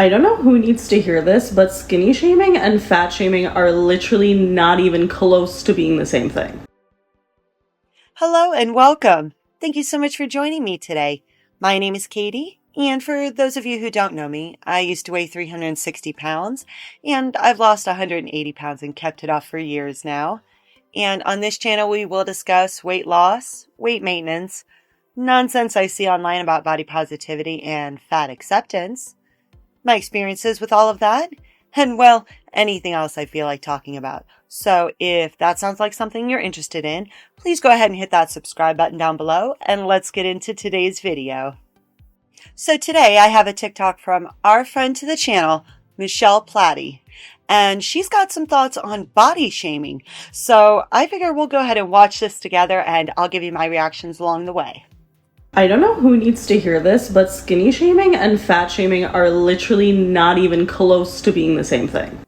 I don't know who needs to hear this, but skinny shaming and fat shaming are literally not even close to being the same thing. Hello and welcome. Thank you so much for joining me today. My name is Katie, and for those of you who don't know me, I used to weigh 360 pounds, and I've lost 180 pounds and kept it off for years now. And on this channel, we will discuss weight loss, weight maintenance, nonsense I see online about body positivity and fat acceptance, my experiences with all of that, and well, anything else I feel like talking about. So if that sounds like something you're interested in, please go ahead and hit that subscribe button down below, and let's get into today's video. So today I have a TikTok from our friend to the channel, Michelle Platty, and she's got some thoughts on body shaming. So I figure we'll go ahead and watch this together, and I'll give you my reactions along the way. I don't know who needs to hear this, but skinny shaming and fat shaming are literally not even close to being the same thing.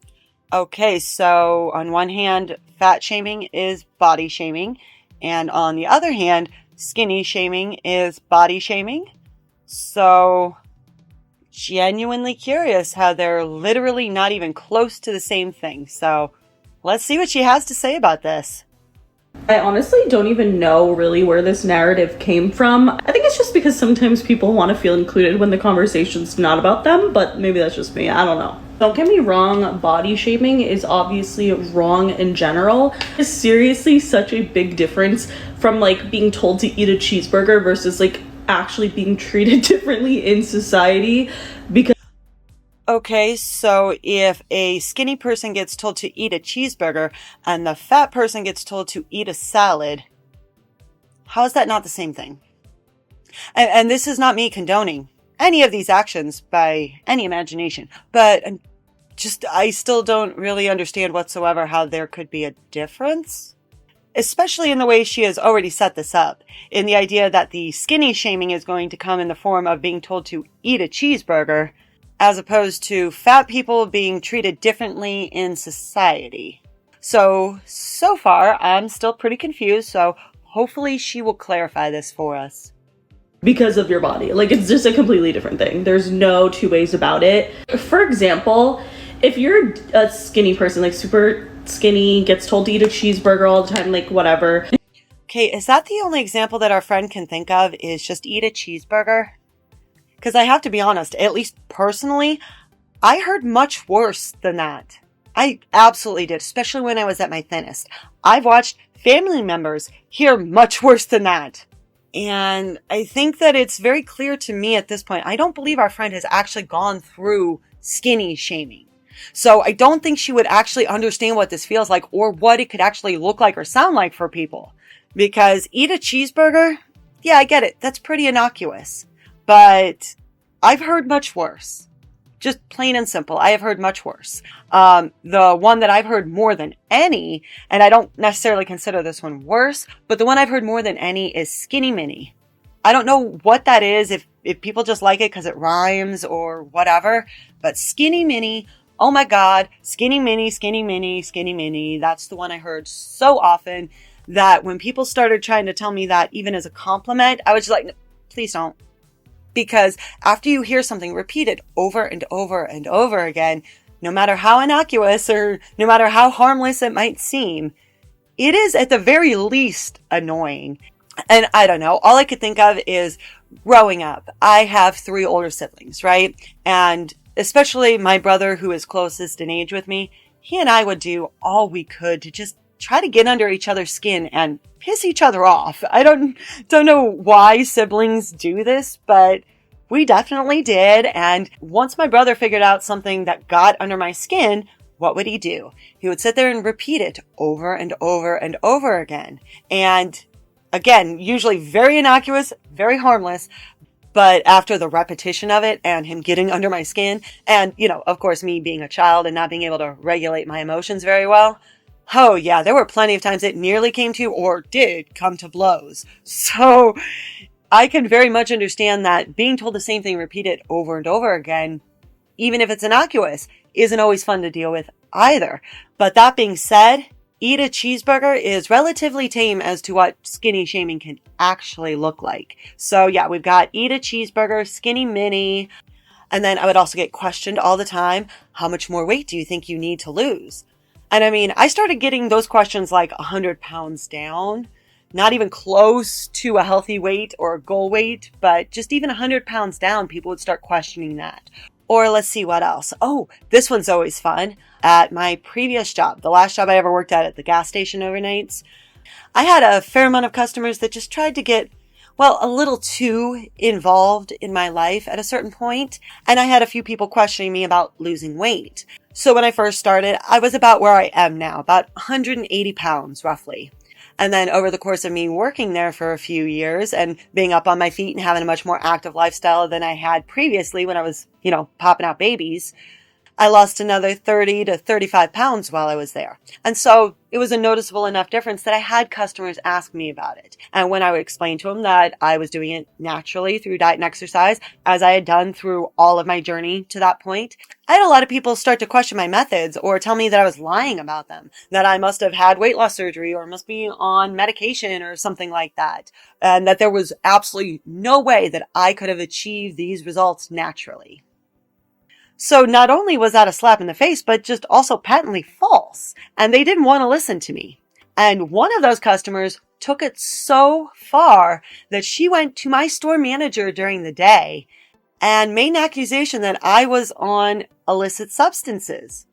Okay, so on one hand, fat shaming is body shaming, and on the other hand, skinny shaming is body shaming. So, genuinely curious how they're literally not even close to the same thing. So, let's see what she has to say about this. I honestly don't even know really where this narrative came from. I think it's just because sometimes people want to feel included when the conversation's not about them, but maybe that's just me. I don't know. Don't get me wrong, body shaming is obviously wrong in general. It's seriously such a big difference from like being told to eat a cheeseburger versus like actually being treated differently in society. Because Okay, so if a skinny person gets told to eat a cheeseburger and the fat person gets told to eat a salad, how is that not the same thing? And this is not me condoning any of these actions by any imagination, but I still don't really understand whatsoever how there could be a difference. Especially in the way she has already set this up, in the idea that the skinny shaming is going to come in the form of being told to eat a cheeseburger, as opposed to fat people being treated differently in society. So far, I'm still pretty confused, so hopefully she will clarify this for us. because of your body. Like, it's just a completely different thing. There's no two ways about it. For example, if you're a skinny person, like super skinny, gets told to eat a cheeseburger all the time, like whatever. Okay, is that the only example that our friend can think of, is just eat a cheeseburger? Because I have to be honest, at least personally, I heard much worse than that. I absolutely did, especially when I was at my thinnest. I've watched family members hear much worse than that. And I think that it's very clear to me at this point, I don't believe our friend has actually gone through skinny shaming. So I don't think she would actually understand what this feels like or what it could actually look like or sound like for people. Because eat a cheeseburger, yeah, I get it. That's pretty innocuous. But I've heard much worse. Just plain and simple. I have heard much worse. The one that I've heard more than any, and I don't necessarily consider this one worse, but the one I've heard more than any is skinny mini. I don't know what that is, if people just like it because it rhymes or whatever, but skinny mini, oh my God, skinny mini, skinny mini, skinny mini. That's the one I heard so often that when people started trying to tell me that even as a compliment, I was just like, no, please don't. Because after you hear something repeated over and over and over again, no matter how innocuous or no matter how harmless it might seem, it is at the very least annoying. And I don't know, all I could think of is growing up. I have 3 older siblings, right? And especially my brother, who is closest in age with me, he and I would do all we could to just try to get under each other's skin and piss each other off. I don't know why siblings do this, but we definitely did. And once my brother figured out something that got under my skin, what would he do? He would sit there and repeat it over and over and over again. And again, usually very innocuous, very harmless. But after the repetition of it and him getting under my skin, and, you know, of course, me being a child and not being able to regulate my emotions very well, oh yeah, there were plenty of times it nearly came to or did come to blows. So I can very much understand that being told the same thing repeated over and over again, even if it's innocuous, isn't always fun to deal with either. But that being said, eat a cheeseburger is relatively tame as to what skinny shaming can actually look like. So yeah, we've got eat a cheeseburger, skinny mini. And then I would also get questioned all the time, how much more weight do you think you need to lose? And I mean, I started getting those questions like 100 pounds down, not even close to a healthy weight or a goal weight, but just even 100 pounds down, people would start questioning that. Or let's see what else. Oh, this one's always fun. At my previous job, the last job I ever worked at the gas station overnights, I had a fair amount of customers that just tried to get, well, a little too involved in my life at a certain point. And I had a few people questioning me about losing weight. So when I first started, I was about where I am now, about 180 pounds roughly. And then over the course of me working there for a few years and being up on my feet and having a much more active lifestyle than I had previously when I was, popping out babies, I lost another 30 to 35 pounds while I was there. And so it was a noticeable enough difference that I had customers ask me about it. And when I would explain to them that I was doing it naturally through diet and exercise, as I had done through all of my journey to that point, I had a lot of people start to question my methods or tell me that I was lying about them, that I must have had weight loss surgery or must be on medication or something like that, and that there was absolutely no way that I could have achieved these results naturally. So not only was that a slap in the face, but just also patently false. And they didn't want to listen to me. And one of those customers took it so far that she went to my store manager during the day and made an accusation that I was on illicit substances.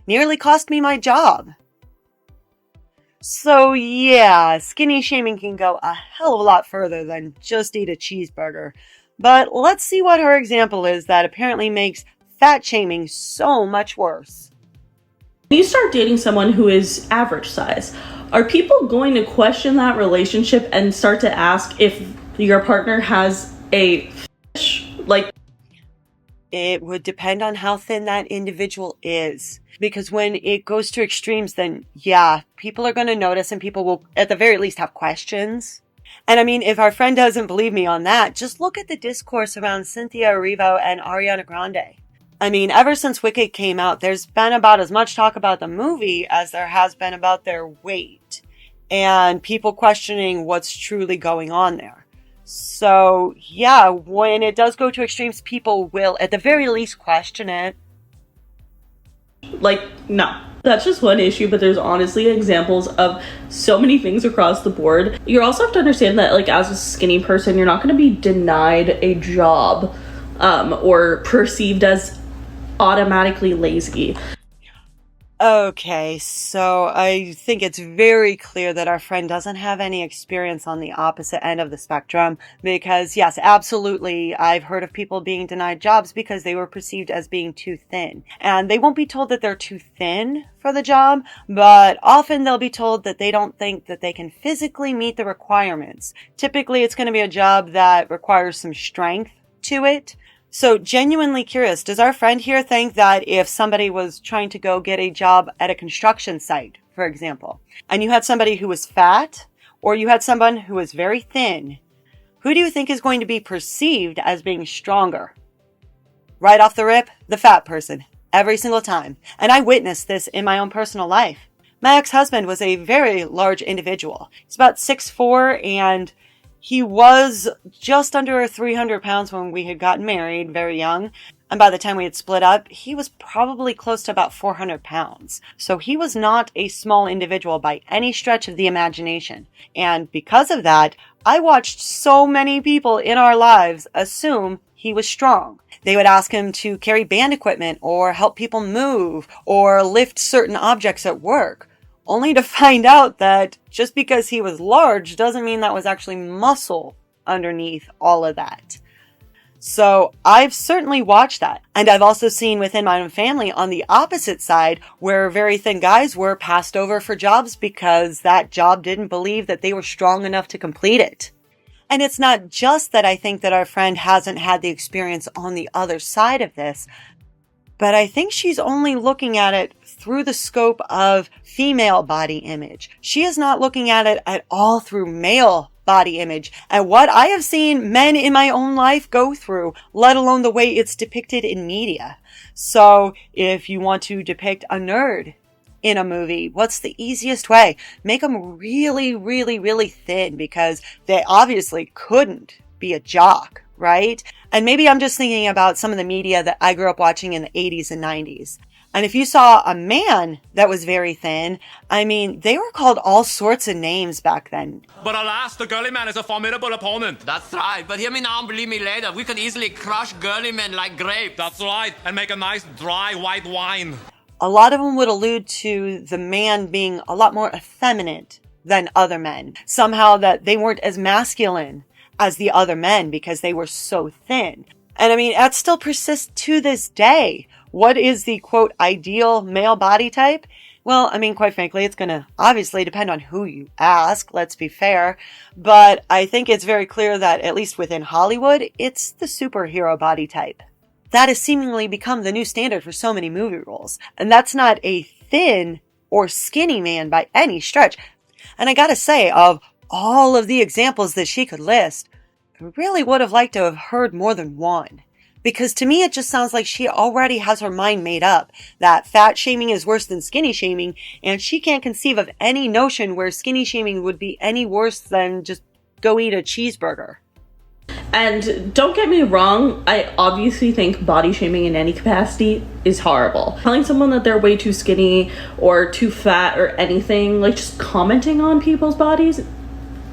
Nearly cost me my job. So yeah, skinny shaming can go a hell of a lot further than just eat a cheeseburger. But let's see what her example is that apparently makes fat shaming so much worse. When you start dating someone who is average size, are people going to question that relationship and start to ask if your partner has a fish? It would depend on how thin that individual is. Because when it goes to extremes, then yeah, people are going to notice and people will at the very least have questions. And I mean, if our friend doesn't believe me on that, just look at the discourse around Cynthia Erivo and Ariana Grande. I mean, ever since Wicked came out, there's been about as much talk about the movie as there has been about their weight. And people questioning what's truly going on there. So, yeah, when it does go to extremes, people will at the very least question it. No. That's just one issue, but there's honestly examples of so many things across the board. You also have to understand that, as a skinny person, you're not going to be denied a job or perceived as automatically lazy. Okay, so I think it's very clear that our friend doesn't have any experience on the opposite end of the spectrum because, yes, absolutely, I've heard of people being denied jobs because they were perceived as being too thin. And they won't be told that they're too thin for the job, but often they'll be told that they don't think that they can physically meet the requirements. Typically, it's going to be a job that requires some strength to it. So genuinely curious, does our friend here think that if somebody was trying to go get a job at a construction site, for example, and you had somebody who was fat or you had someone who was very thin, who do you think is going to be perceived as being stronger? Right off the rip, the fat person, every single time. And I witnessed this in my own personal life. My ex-husband was a very large individual. He's about 6'4", and he was just under 300 pounds when we had gotten married, very young. And by the time we had split up, he was probably close to about 400 pounds. So he was not a small individual by any stretch of the imagination. And because of that, I watched so many people in our lives assume he was strong. They would ask him to carry band equipment or help people move or lift certain objects at work, only to find out that just because he was large doesn't mean that was actually muscle underneath all of that. So I've certainly watched that. And I've also seen within my own family on the opposite side where very thin guys were passed over for jobs because that job didn't believe that they were strong enough to complete it. And it's not just that I think that our friend hasn't had the experience on the other side of this, but I think she's only looking at it through the scope of female body image. She is not looking at it at all through male body image and what I have seen men in my own life go through, let alone the way it's depicted in media. So if you want to depict a nerd in a movie, what's the easiest way? Make them really, really, really thin because they obviously couldn't be a jock, right? And maybe I'm just thinking about some of the media that I grew up watching in the 80s and 90s. And if you saw a man that was very thin, I mean, they were called all sorts of names back then. But alas, the girly man is a formidable opponent. That's right, but hear me now and believe me later. We can easily crush girly men like grapes. That's right, and make a nice dry white wine. A lot of them would allude to the man being a lot more effeminate than other men. Somehow that they weren't as masculine as the other men because they were so thin. And I mean, that still persists to this day. What is the quote ideal male body type? Well, I mean, quite frankly, it's going to obviously depend on who you ask, let's be fair. But I think it's very clear that, at least within Hollywood, it's the superhero body type. That has seemingly become the new standard for so many movie roles. And that's not a thin or skinny man by any stretch. And I gotta say, of all of the examples that she could list, I really would have liked to have heard more than one. Because to me, it just sounds like she already has her mind made up that fat shaming is worse than skinny shaming, and she can't conceive of any notion where skinny shaming would be any worse than just go eat a cheeseburger. And don't get me wrong, I obviously think body shaming in any capacity is horrible. Telling someone that they're way too skinny or too fat or anything, like just commenting on people's bodies,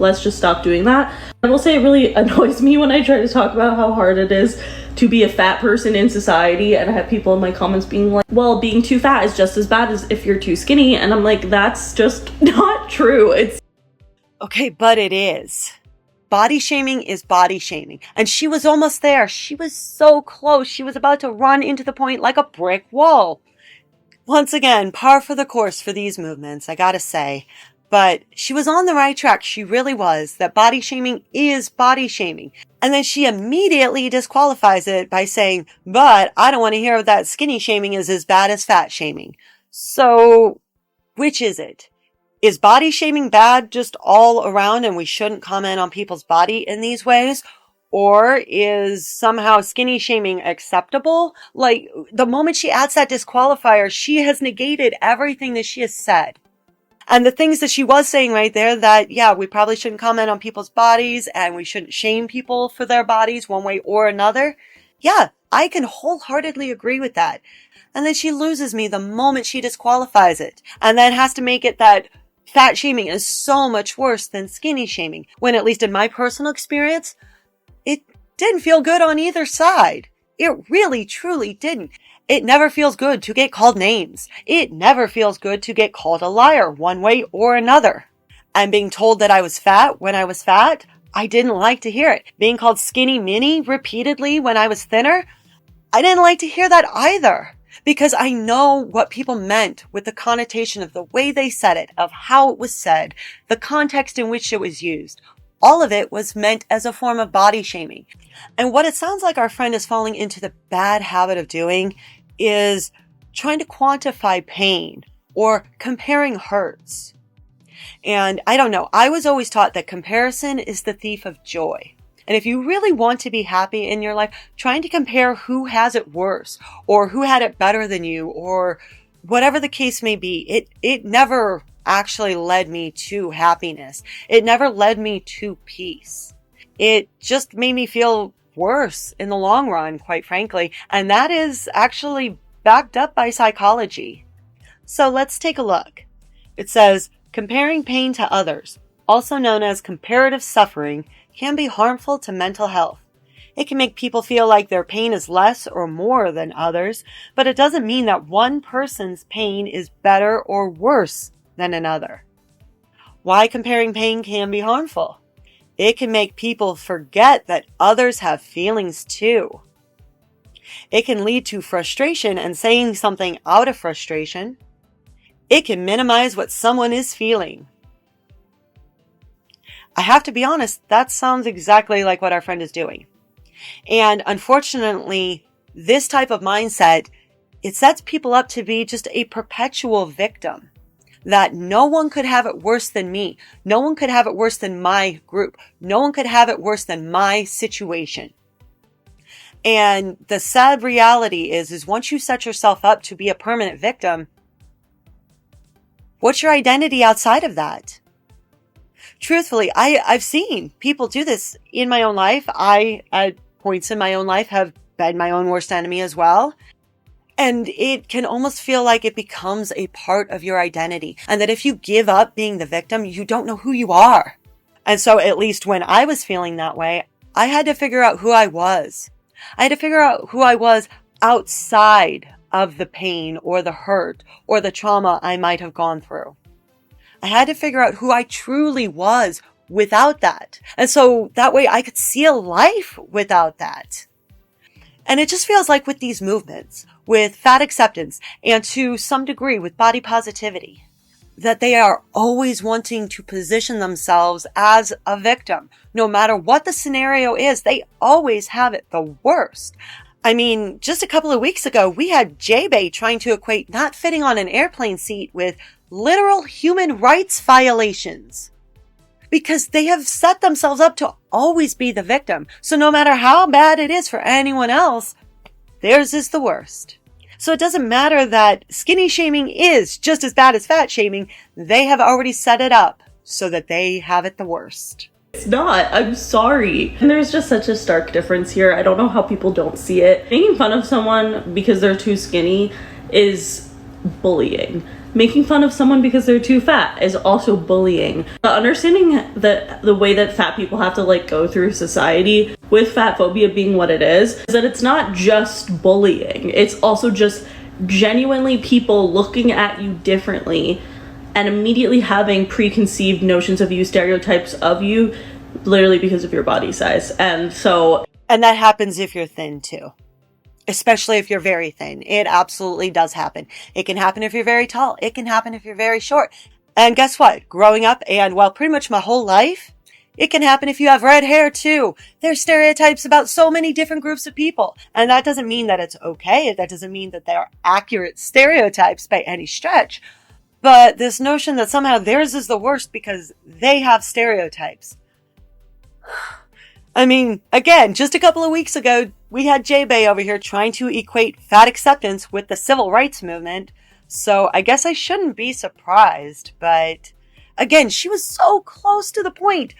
let's just stop doing that. I will say it really annoys me when I try to talk about how hard it is to be a fat person in society, and I have people in my comments being like, well, being too fat is just as bad as if you're too skinny, and I'm like, that's just not true. It's okay, but it is. Body shaming is body shaming. And she was almost there. She was so close. She was about to run into the point like a brick wall. Once again, par for the course for these movements, I gotta say. But she was on the right track. She really was. That body shaming is body shaming. And then she immediately disqualifies it by saying, but I don't want to hear that skinny shaming is as bad as fat shaming. So, which is it? Is body shaming bad just all around and we shouldn't comment on people's body in these ways? Or is somehow skinny shaming acceptable? Like, the moment she adds that disqualifier, she has negated everything that she has said. And the things that she was saying right there that, yeah, we probably shouldn't comment on people's bodies and we shouldn't shame people for their bodies one way or another. Yeah, I can wholeheartedly agree with that. And then she loses me the moment she disqualifies it. And then has to make it that fat shaming is so much worse than skinny shaming. When, at least in my personal experience, it didn't feel good on either side. It really, truly didn't. It never feels good to get called names. It never feels good to get called a liar one way or another. And being told that I was fat when I was fat, I didn't like to hear it. Being called skinny mini repeatedly when I was thinner, I didn't like to hear that either. Because I know what people meant with the connotation of the way they said it, of how it was said, the context in which it was used. All of it was meant as a form of body shaming. And what it sounds like our friend is falling into the bad habit of doing is trying to quantify pain or comparing hurts. And I don't know, I was always taught that comparison is the thief of joy. And if you really want to be happy in your life, trying to compare who has it worse or who had it better than you or whatever the case may be, it never actually led me to happiness. It never led me to peace. It just made me feel worse in the long run, quite frankly. And that is actually backed up by psychology. So let's take a look. It says, comparing pain to others, also known as comparative suffering, can be harmful to mental health. It can make people feel like their pain is less or more than others, but it doesn't mean that one person's pain is better or worse than another. Why comparing pain can be harmful? It can make people forget that others have feelings too. It can lead to frustration and saying something out of frustration. It can minimize what someone is feeling. I have to be honest, that sounds exactly like what our friend is doing. And unfortunately, this type of mindset, it sets people up to be just a perpetual victim. That no one could have it worse than me. No one could have it worse than my group. No one could have it worse than my situation. And the sad reality is once you set yourself up to be a permanent victim, what's your identity outside of that? Truthfully, I've seen people do this in my own life. I points in my own life have been my own worst enemy as well. And it can almost feel like it becomes a part of your identity. And that if you give up being the victim, you don't know who you are. And so at least when I was feeling that way, I had to figure out who I was. I had to figure out who I was outside of the pain or the hurt or the trauma I might have gone through. I had to figure out who I truly was without that. And so that way I could see a life without that. And it just feels like with these movements, with fat acceptance, and to some degree with body positivity, that they are always wanting to position themselves as a victim. No matter what the scenario is, they always have it the worst. I mean, just a couple of weeks ago, we had J-Bay trying to equate not fitting on an airplane seat with literal human rights violations. Because they have set themselves up to always be the victim. So no matter how bad it is for anyone else, theirs is the worst. So it doesn't matter that skinny shaming is just as bad as fat shaming. They have already set it up so that they have it the worst. It's not. I'm sorry. And there's just such a stark difference here. I don't know how people don't see it. Making fun of someone because they're too skinny is bullying. Making fun of someone because they're too fat is also bullying. But understanding that the way that fat people have to go through society, with fat phobia being what it is that it's not just bullying. It's also just genuinely people looking at you differently and immediately having preconceived notions of you, stereotypes of you, literally because of your body size. And that happens if you're thin too. Especially if you're very thin. It absolutely does happen. It can happen if you're very tall. It can happen if you're very short. And guess what? Growing up and, pretty much my whole life, it can happen if you have red hair too. There's stereotypes about so many different groups of people. And that doesn't mean that it's okay. That doesn't mean that they are accurate stereotypes by any stretch. But this notion that somehow theirs is the worst because they have stereotypes. I mean, again, just a couple of weeks ago, we had J-Bay over here trying to equate fat acceptance with the civil rights movement. So I guess I shouldn't be surprised. But again, she was so close to the point.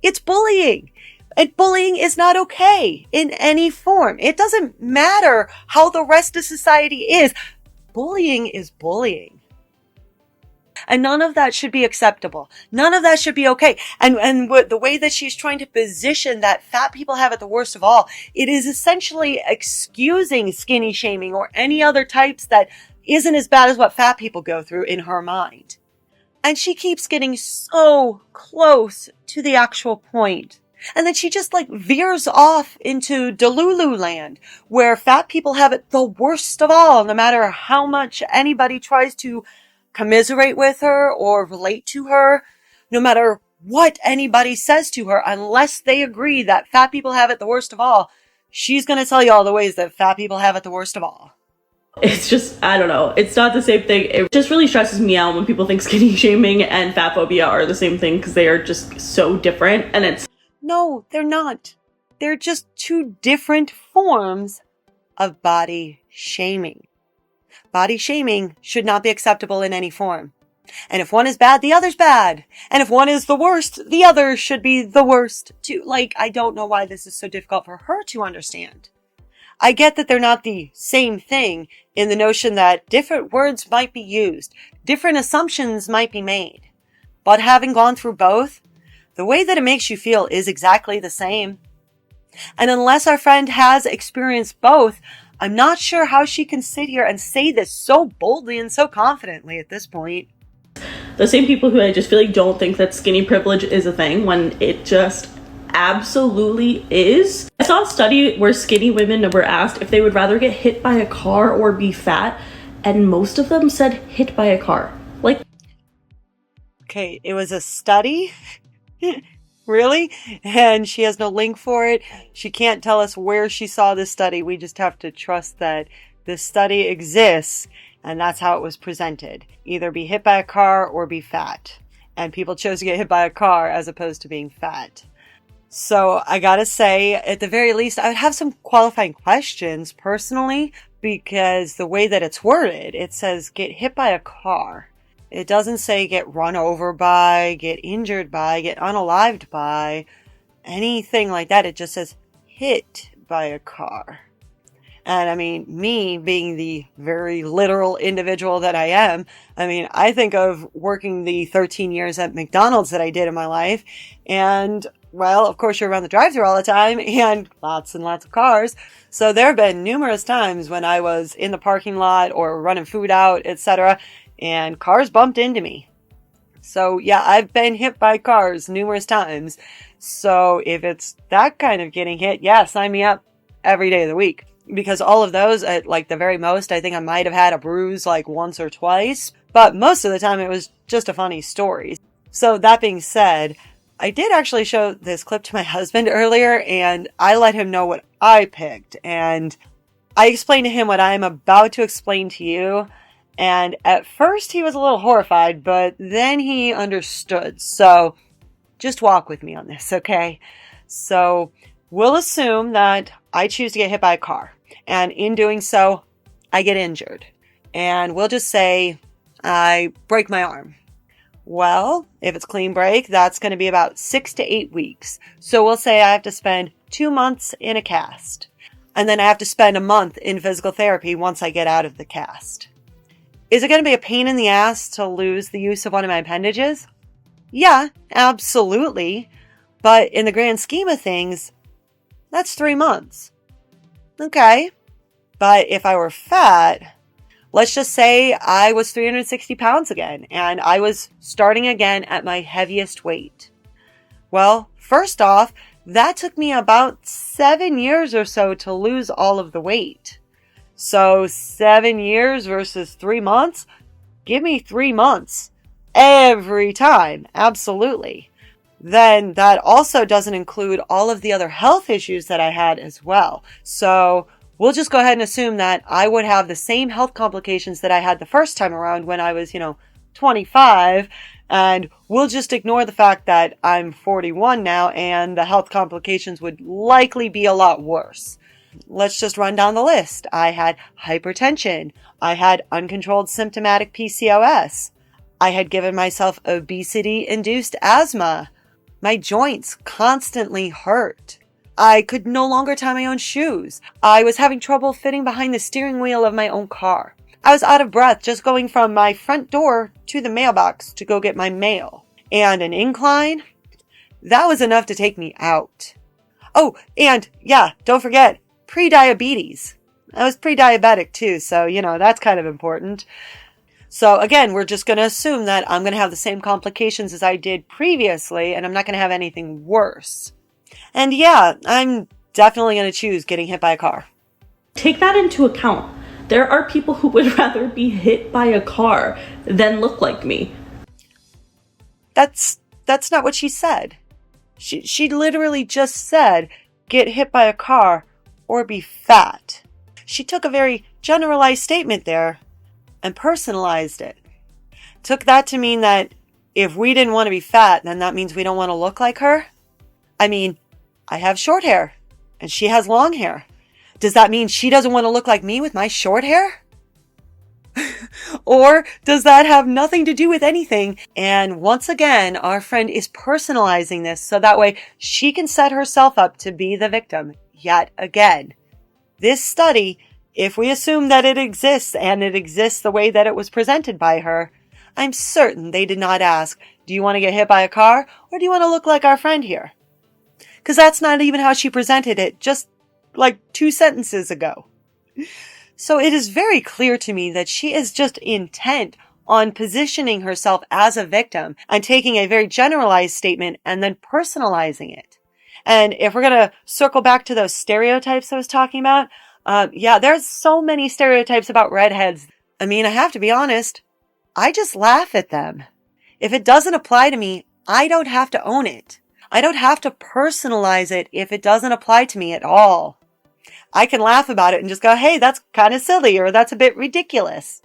It's bullying. And bullying is not okay in any form. It doesn't matter how the rest of society is. Bullying is bullying. And none of that should be acceptable. None of that should be okay. And the way that she's trying to position that fat people have it the worst of all, it is essentially excusing skinny shaming or any other types that isn't as bad as what fat people go through in her mind. And she keeps getting so close to the actual point. And then she just veers off into Delulu land, where fat people have it the worst of all, no matter how much anybody tries to commiserate with her or relate to her, no matter what anybody says to her, unless they agree that fat people have it the worst of all, she's going to tell you all the ways that fat people have it the worst of all. It's just, I don't know. It's not the same thing. It just really stresses me out when people think skinny shaming and fat phobia are the same thing because they are just so different. And no, they're not. They're just two different forms of body shaming. Body shaming should not be acceptable in any form. And if one is bad, the other's bad. And if one is the worst, the other should be the worst too. I don't know why this is so difficult for her to understand. I get that they're not the same thing in the notion that different words might be used, different assumptions might be made. But having gone through both, the way that it makes you feel is exactly the same. And unless our friend has experienced both, I'm not sure how she can sit here and say this so boldly and so confidently at this point. The same people who I just feel don't think that skinny privilege is a thing when it just absolutely is. I saw a study where skinny women were asked if they would rather get hit by a car or be fat, and most of them said hit by a car. Okay, it was a study? Really? And she has no link for it. She can't tell us where she saw this study. We just have to trust that this study exists and that's how it was presented. Either be hit by a car or be fat. And people chose to get hit by a car as opposed to being fat. So I gotta say, at the very least, I would have some qualifying questions personally, because the way that it's worded, it says get hit by a car. It doesn't say get run over by, get injured by, get unalived by, anything like that. It just says hit by a car. And I mean, me being the very literal individual that I am, I mean, I think of working the 13 years at McDonald's that I did in my life. And, well, of course, you're around the drive-thru all the time and lots of cars. So there have been numerous times when I was in the parking lot or running food out, etc., and cars bumped into me. So, yeah, I've been hit by cars numerous times. So if it's that kind of getting hit, yeah, sign me up every day of the week. Because all of those, at like the very most, I think I might have had a bruise like once or twice. But most of the time it was just a funny story. So that being said, I did actually show this clip to my husband earlier, and I let him know what I picked. And I explained to him what I'm about to explain to you. And at first he was a little horrified, but then he understood. So just walk with me on this, okay? So we'll assume that I choose to get hit by a car. And in doing so, I get injured. And we'll just say I break my arm. Well, if it's clean break, that's going to be about 6 to 8 weeks. So we'll say I have to spend 2 months in a cast. And then I have to spend a month in physical therapy once I get out of the cast. Is it going to be a pain in the ass to lose the use of one of my appendages? Yeah, absolutely. But in the grand scheme of things, that's 3 months. Okay. But if I were fat, let's just say I was 360 pounds again, and I was starting again at my heaviest weight. Well, first off, that took me about 7 years or so to lose all of the weight. So 7 years versus 3 months? Give me 3 months. Every time. Absolutely. Then that also doesn't include all of the other health issues that I had as well. So we'll just go ahead and assume that I would have the same health complications that I had the first time around when I was, 25. And we'll just ignore the fact that I'm 41 now and the health complications would likely be a lot worse. Let's just run down the list. I had hypertension. I had uncontrolled symptomatic PCOS. I had given myself obesity-induced asthma. My joints constantly hurt. I could no longer tie my own shoes. I was having trouble fitting behind the steering wheel of my own car. I was out of breath just going from my front door to the mailbox to go get my mail. And an incline? That was enough to take me out. Oh, and yeah, don't forget, pre-diabetes. I was pre-diabetic too, so, that's kind of important. So again, we're just going to assume that I'm going to have the same complications as I did previously, and I'm not going to have anything worse. And yeah, I'm definitely going to choose getting hit by a car. Take that into account. There are people who would rather be hit by a car than look like me. That's not what she said. She literally just said, get hit by a car or be fat. She took a very generalized statement there and personalized it. Took that to mean that if we didn't want to be fat, then that means we don't want to look like her? I mean, I have short hair and she has long hair. Does that mean she doesn't want to look like me with my short hair? Or does that have nothing to do with anything? And once again, our friend is personalizing this so that way she can set herself up to be the victim yet again. This study, if we assume that it exists and it exists the way that it was presented by her, I'm certain they did not ask, do you want to get hit by a car or do you want to look like our friend here? Because that's not even how she presented it just like 2 sentences ago. So it is very clear to me that she is just intent on positioning herself as a victim and taking a very generalized statement and then personalizing it. And if we're going to circle back to those stereotypes I was talking about, there's so many stereotypes about redheads. I mean, I have to be honest, I just laugh at them. If it doesn't apply to me, I don't have to own it. I don't have to personalize it if it doesn't apply to me at all. I can laugh about it and just go, hey, that's kind of silly, or that's a bit ridiculous.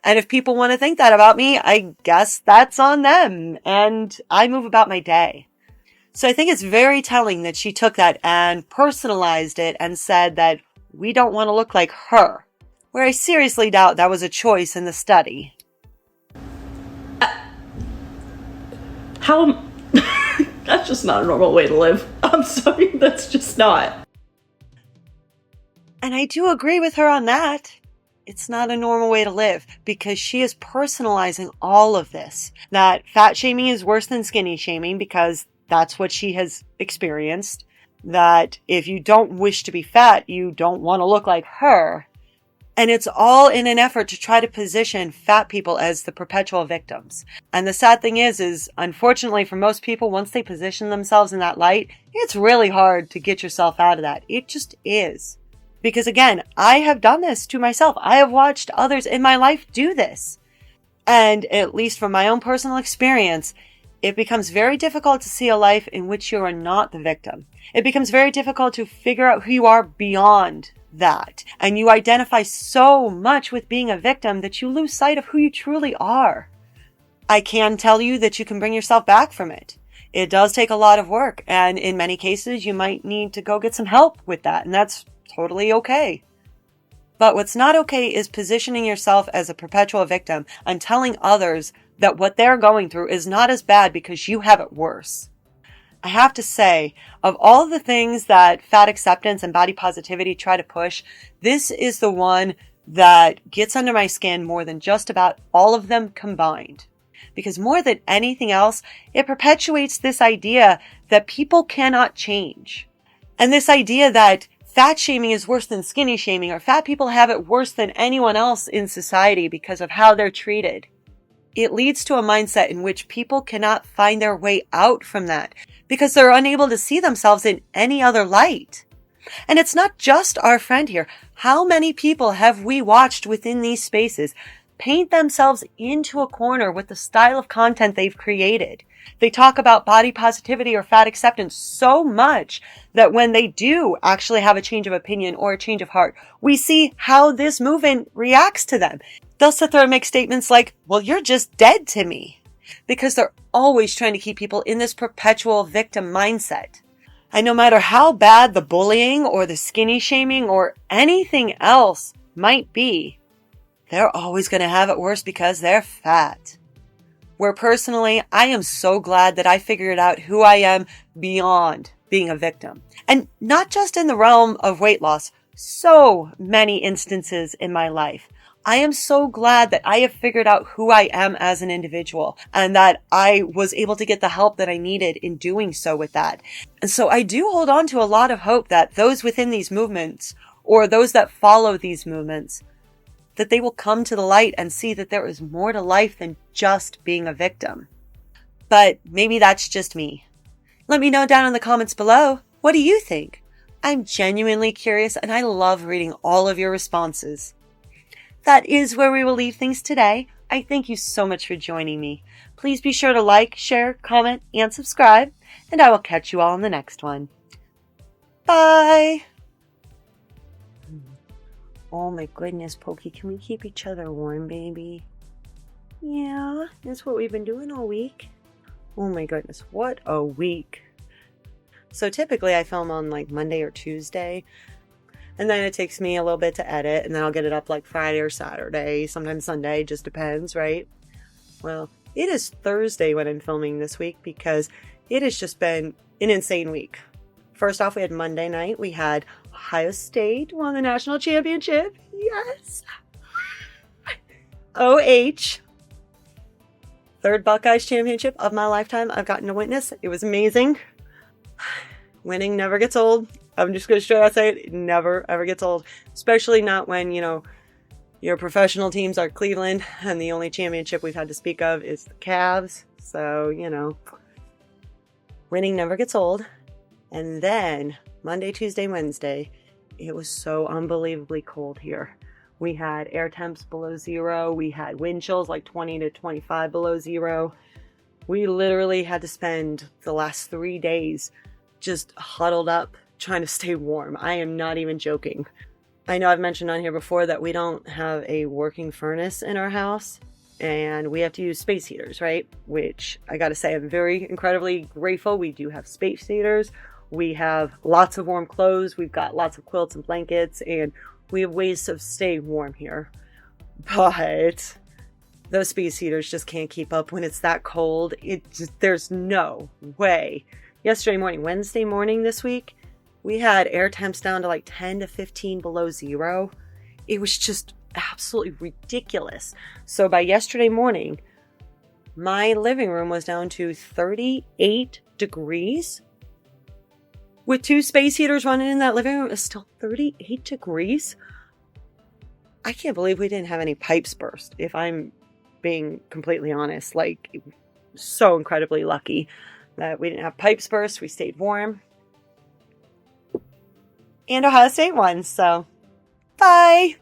And if people want to think that about me, I guess that's on them. And I move about my day. So I think it's very telling that she took that and personalized it and said that we don't want to look like her, where I seriously doubt that was a choice in the study. That's just not a normal way to live. I'm sorry, that's just not. And I do agree with her on that. It's not a normal way to live because she is personalizing all of this. That fat shaming is worse than skinny shaming because that's what she has experienced. That if you don't wish to be fat, you don't want to look like her. And it's all in an effort to try to position fat people as the perpetual victims. And the sad thing is unfortunately for most people, once they position themselves in that light, it's really hard to get yourself out of that. It just is. Because again, I have done this to myself. I have watched others in my life do this. And at least from my own personal experience, it becomes very difficult to see a life in which you are not the victim. It becomes very difficult to figure out who you are beyond that. And you identify so much with being a victim that you lose sight of who you truly are. I can tell you that you can bring yourself back from it. It does take a lot of work. And in many cases, you might need to go get some help with that. And that's totally okay. But what's not okay is positioning yourself as a perpetual victim and telling others that what they're going through is not as bad because you have it worse. I have to say, of all the things that fat acceptance and body positivity try to push, this is the one that gets under my skin more than just about all of them combined. Because more than anything else, it perpetuates this idea that people cannot change. And this idea that fat shaming is worse than skinny shaming, or fat people have it worse than anyone else in society because of how they're treated. It leads to a mindset in which people cannot find their way out from that because they're unable to see themselves in any other light. And it's not just our friend here. How many people have we watched within these spaces paint themselves into a corner with the style of content they've created? They talk about body positivity or fat acceptance so much that when they do actually have a change of opinion or a change of heart, we see how this movement reacts to them. They'll sit there and make statements like, well, you're just dead to me. Because they're always trying to keep people in this perpetual victim mindset. And no matter how bad the bullying or the skinny shaming or anything else might be, they're always going to have it worse because they're fat. Where personally, I am so glad that I figured out who I am beyond being a victim. And not just in the realm of weight loss, so many instances in my life. I am so glad that I have figured out who I am as an individual and that I was able to get the help that I needed in doing so with that. And so I do hold on to a lot of hope that those within these movements or those that follow these movements, that they will come to the light and see that there is more to life than just being a victim. But maybe that's just me. Let me know down in the comments below. What do you think? I'm genuinely curious and I love reading all of your responses. That is where we will leave things today. I thank you so much for joining me. Please be sure to like, share, comment, and subscribe, and I will catch you all in the next one. Bye! Oh my goodness, Pokey, can we keep each other warm, baby? Yeah, that's what we've been doing all week. Oh my goodness, what a week. So typically I film on like Monday or Tuesday. And then it takes me a little bit to edit, and then I'll get it up like Friday or Saturday, sometimes Sunday, just depends, right? Well, it is Thursday when I'm filming this week because it has just been an insane week. First off, we had Monday night. We had Ohio State won the national championship. Yes! OH. Third Buckeyes championship of my lifetime I've gotten to witness. It was amazing. Winning never gets old. I'm just going to straight out say it never, ever gets old. Especially not when, your professional teams are Cleveland and the only championship we've had to speak of is the Cavs. So, winning never gets old. And then Monday, Tuesday, Wednesday, it was so unbelievably cold here. We had air temps below zero. We had wind chills like 20 to 25 below zero. We literally had to spend the last 3 days just huddled up trying to stay warm. I am not even joking. I know I've mentioned on here before that we don't have a working furnace in our house and we have to use space heaters, right? Which I gotta say, I'm very incredibly grateful. We do have space heaters. We have lots of warm clothes. We've got lots of quilts and blankets and we have ways to stay warm here. But those space heaters just can't keep up when it's that cold. There's no way. Yesterday morning, Wednesday morning this week, We had air temps down to like 10 to 15 below zero. It was just absolutely ridiculous. So by yesterday morning, my living room was down to 38 degrees. With 2 space heaters running in that living room, it's still 38 degrees. I can't believe we didn't have any pipes burst, if I'm being completely honest. Like, so incredibly lucky that we didn't have pipes burst. We stayed warm. And Ohio State won, so bye.